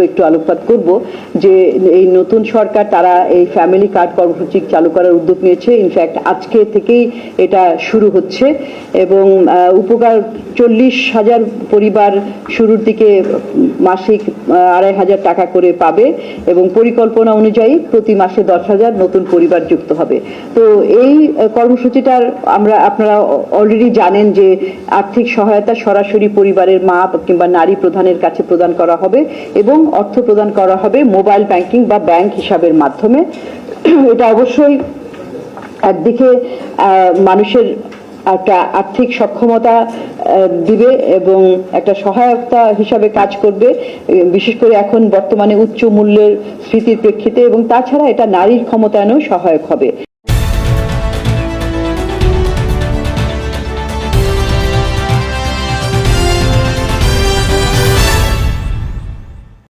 একটু আলোকপাত করব যে এই নতুন সরকার তারা এই ফ্যামিলি কার্ড কর্মসূচি চালু করার উদ্যোগ নিয়েছে। ইনফ্যাক্ট আজকে থেকেই এটা শুরু হচ্ছে এবং উপকার 40,000 পরিবার শুরুর দিকে মাসিক 2,500 টাকা করে পাবে এবং পরিকল্পনা অনুযায়ী প্রতি মাসে 10,000 নতুন পরিবার যুক্ত হবে। তো এই কর্মসূচিটার আপনারা অলরেডি জানেন যে আর্থিক সহায়তা সরাসরি পরিবারের মা কিংবা নারী প্রধানের কাছে প্রদান করা হবে এবং অর্থ প্রদান করা হবে মোবাইল ব্যাংকিং বা ব্যাংক হিসাবের মাধ্যমে। এটা অবশ্যই একদিকে মানুষের একটা আর্থিক সক্ষমতা দিবে এবং একটা সহায়তা হিসাবে কাজ করবে, বিশেষ করে এখন বর্তমানে উচ্চ মূল্যের স্ফীতির প্রেক্ষিতে, এবং তাছাড়া এটা নারীর ক্ষমতায়নেও সহায়ক হবে।